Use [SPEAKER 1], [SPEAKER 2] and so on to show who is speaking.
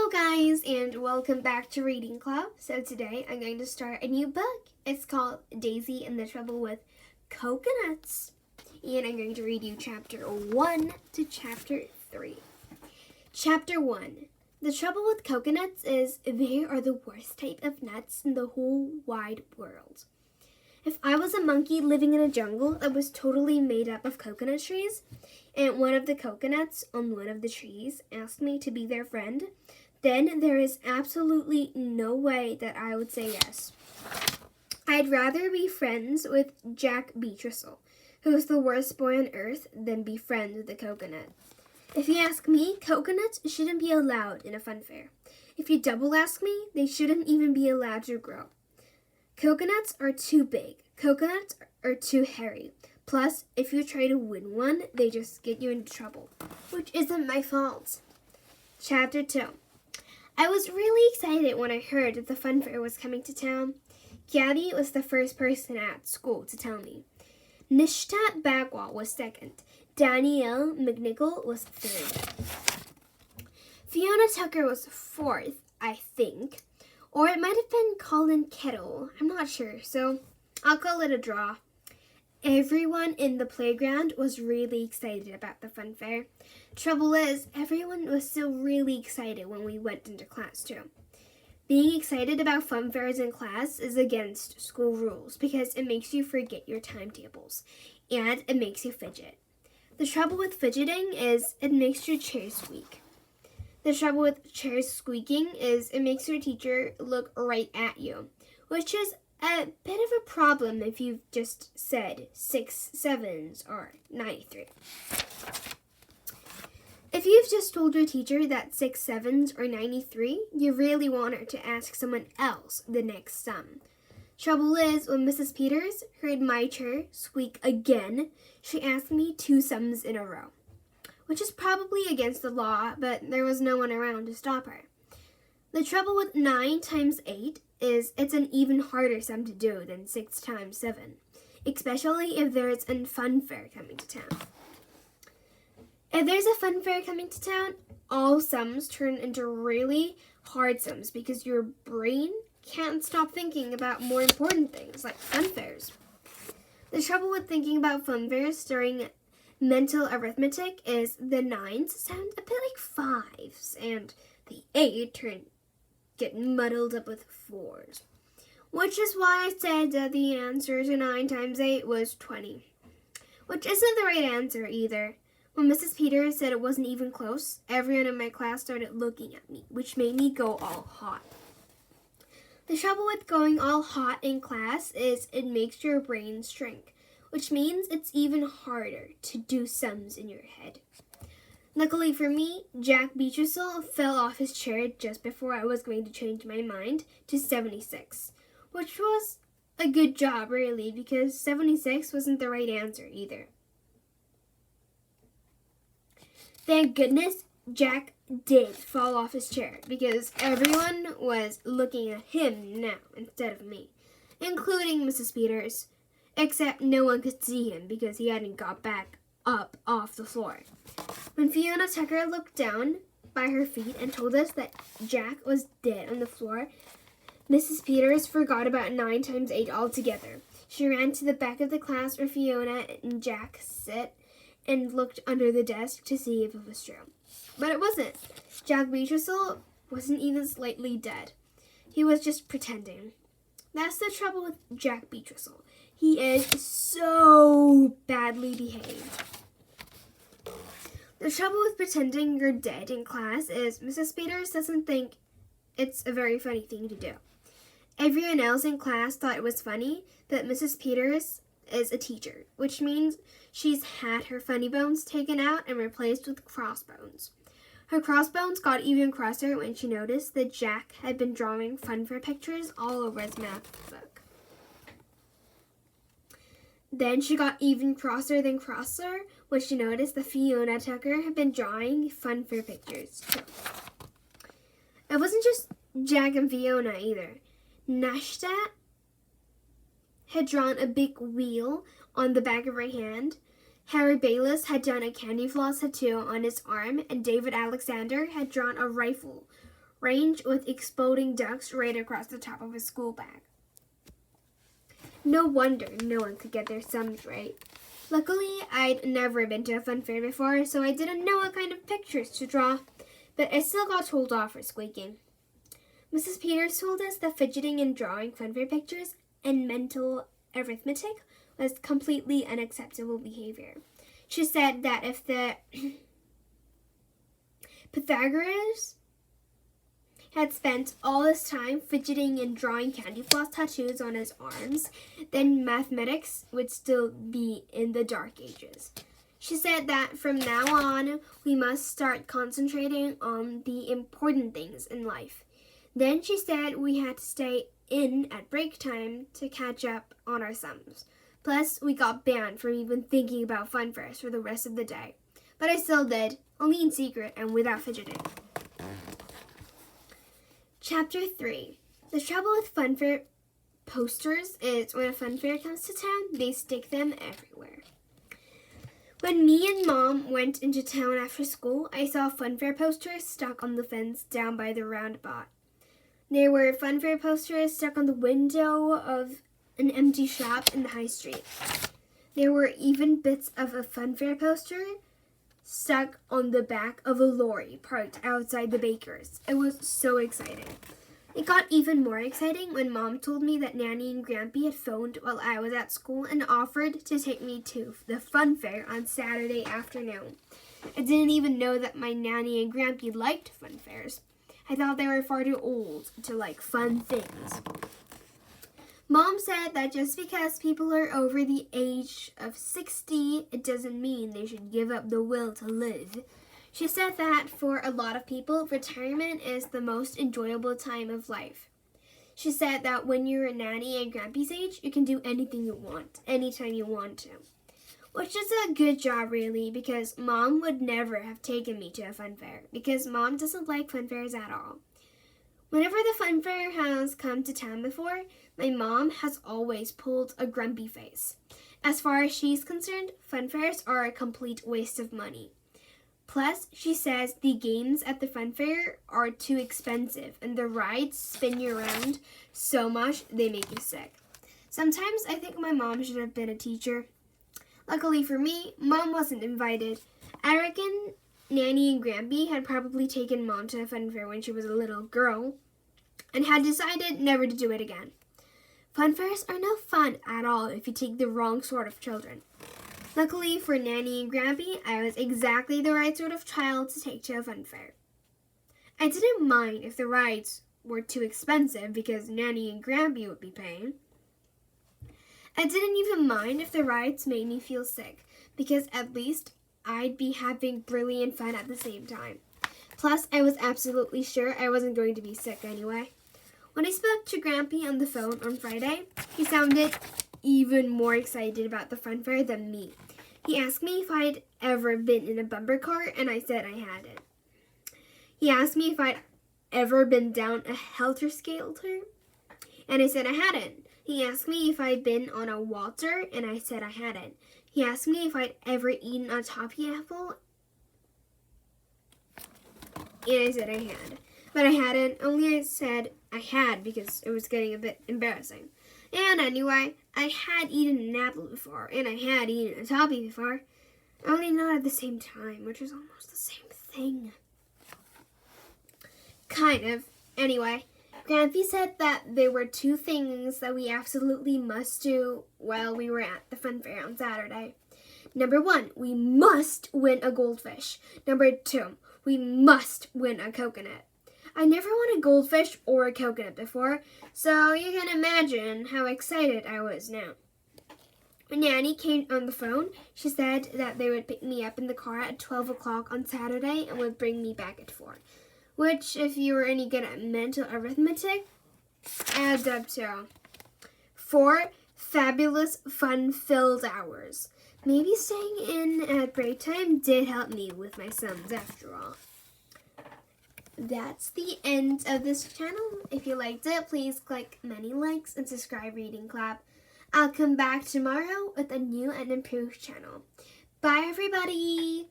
[SPEAKER 1] Hello guys and welcome back to Reading Club. So today I'm going to start a new book. It's called Daisy and the Trouble with Coconuts. And I'm going to read you chapter 1 to chapter 3. Chapter 1. The trouble with coconuts is they are the worst type of nuts in the whole wide world. If I was a monkey living in a jungle that was totally made up of coconut trees, and one of the coconuts on one of the trees asked me to be their friend, then there is absolutely no way that I would say yes. I'd rather be friends with Jack Beetristle, who is the worst boy on earth, than be friends with a coconut. If you ask me, coconuts shouldn't be allowed in a fun fair. If you double ask me, they shouldn't even be allowed to grow. Coconuts are too big. Coconuts are too hairy. Plus, if you try to win one, they just get you into trouble, which isn't my fault. Chapter 2. I was really excited when I heard that the fun fair was coming to town. Gabby was the first person at school to tell me. Nishtat Bagwell was second. Danielle McNichol was third. Fiona Tucker was fourth, I think. Or it might have been Colin Kettle. I'm not sure, so I'll call it a draw. Everyone in the playground was really excited about the fun fair. Trouble is, everyone was still really excited when we went into class too. Being excited about fun fairs in class is against school rules because it makes you forget your timetables and it makes you fidget. The trouble with fidgeting is it makes your chair squeak. The trouble with chairs squeaking is it makes your teacher look right at you, which is a bit of a problem if you've just said 6 7s or 93. If you've just told your teacher that 6 7s or 93, you really want her to ask someone else the next sum. Trouble is, when Mrs. Peters heard my chair squeak again, she asked me 2 sums in a row, which is probably against the law, but there was no one around to stop her. The trouble with 9 times 8 is it's an even harder sum to do than 6 times 7, especially if there's a fun fair coming to town. If there's a fun fair coming to town, all sums turn into really hard sums because your brain can't stop thinking about more important things like fun fairs. The trouble with thinking about fun fairs during mental arithmetic is the 9s sound a bit like 5s, and the 8 get muddled up with 4s. Which is why I said that the answer to 9 times 8 was 20. Which isn't the right answer either. When Mrs. Peters said it wasn't even close, everyone in my class started looking at me, which made me go all hot. The trouble with going all hot in class is it makes your brain shrink, which means it's even harder to do sums in your head. Luckily for me, Jack Beetristle fell off his chair just before I was going to change my mind to 76, which was a good job, really, because 76 wasn't the right answer either. Thank goodness Jack did fall off his chair because everyone was looking at him now instead of me, including Mrs. Peters, except no one could see him because he hadn't got back up off the floor. When Fiona Tucker looked down by her feet and told us that Jack was dead on the floor, Mrs. Peters forgot about 9 times 8 altogether. She ran to the back of the class where Fiona and Jack sit and looked under the desk to see if it was true. But it wasn't. Jack Beetristle wasn't even slightly dead. He was just pretending. That's the trouble with Jack Beetristle. He is so badly behaved. The trouble with pretending you're dead in class is Mrs. Peters doesn't think it's a very funny thing to do. Everyone else in class thought it was funny that Mrs. Peters is a teacher, which means she's had her funny bones taken out and replaced with crossbones. Her crossbones got even crosser when she noticed that Jack had been drawing fun fair pictures all over his math book. Then she got even crosser than crosser when she noticed that Fiona Tucker had been drawing fun fair pictures too. It wasn't just Jack and Fiona either. Nashtat had drawn a big wheel on the back of her hand. Harry Bayless had done a candy floss tattoo on his arm, and David Alexander had drawn a rifle range with exploding ducks right across the top of his school bag. No wonder no one could get their sums right. Luckily, I'd never been to a fun fair before, so I didn't know what kind of pictures to draw, but I still got told off for squeaking. Mrs. Peters told us that fidgeting and drawing fun fair pictures and mental arithmetic was completely unacceptable behavior. She said that if the Pythagoras had spent all his time fidgeting and drawing candy floss tattoos on his arms, then mathematics would still be in the dark ages. She said that from now on, we must start concentrating on the important things in life. Then she said we had to stay in at break time to catch up on our sums. Plus, we got banned from even thinking about fun fairs for the rest of the day. But I still did, only in secret and without fidgeting. Chapter 3. The trouble with fun fair posters is when a fun fair comes to town, they stick them everywhere. When me and Mom went into town after school, I saw fun fair posters stuck on the fence down by the roundabout. There were fun fair posters stuck on the window of an empty shop in the high street. There were even bits of a fun fair poster stuck on the back of a lorry parked outside the baker's. It was so exciting. It got even more exciting when Mom told me that Nanny and Grampy had phoned while I was at school and offered to take me to the fun fair on Saturday afternoon. I didn't even know that my Nanny and Grampy liked fun fairs. I thought they were far too old to like fun things. Mom said that just because people are over the age of 60, it doesn't mean they should give up the will to live. She said that for a lot of people, retirement is the most enjoyable time of life. She said that when you're Nanny and Grampy's age, you can do anything you want, anytime you want to. Which is a good job, really, because Mom would never have taken me to a fun fair, because Mom doesn't like fun fairs at all. Whenever the fun fair has come to town before, my mom has always pulled a grumpy face. As far as she's concerned, fun fairs are a complete waste of money. Plus, she says the games at the fun fair are too expensive and the rides spin you around so much they make you sick. Sometimes I think my mom should have been a teacher. Luckily for me, Mom wasn't invited. I reckon Nanny and Grampy had probably taken Mom to a fun fair when she was a little girl and had decided never to do it again. Fun fairs are no fun at all if you take the wrong sort of children. Luckily for Nanny and Grampy, I was exactly the right sort of child to take to a fun fair. I didn't mind if the rides were too expensive because Nanny and Grampy would be paying. I didn't even mind if the rides made me feel sick because at least I'd be having brilliant fun at the same time. Plus, I was absolutely sure I wasn't going to be sick anyway. When I spoke to Grampy on the phone on Friday, he sounded even more excited about the fun fair than me. He asked me if I'd ever been in a bumper car, and I said I hadn't. He asked me if I'd ever been down a helter-skelter, and I said I hadn't. He asked me if I'd been on a waltzer, and I said I hadn't. He asked me if I'd ever eaten a toffee apple, and I said I had. But I hadn't, only I said I had because it was getting a bit embarrassing. And anyway, I had eaten an apple before, and I had eaten a toffee before, only not at the same time, which is almost the same thing. Kind of. Anyway, Grampy said that there were two things that we absolutely must do while we were at the fun fair on Saturday. Number 1, we must win a goldfish. Number 2, we must win a coconut. I never won a goldfish or a coconut before, so you can imagine how excited I was now. When Nanny came on the phone, she said that they would pick me up in the car at 12 o'clock on Saturday and would bring me back at 4. Which, if you were any good at mental arithmetic, adds up to 4 fabulous, fun-filled hours. Maybe staying in at break time did help me with my sums after all. That's the end of this channel. If you liked it, please click many likes and subscribe Reading Club. I'll come back tomorrow with a new and improved channel. Bye, everybody!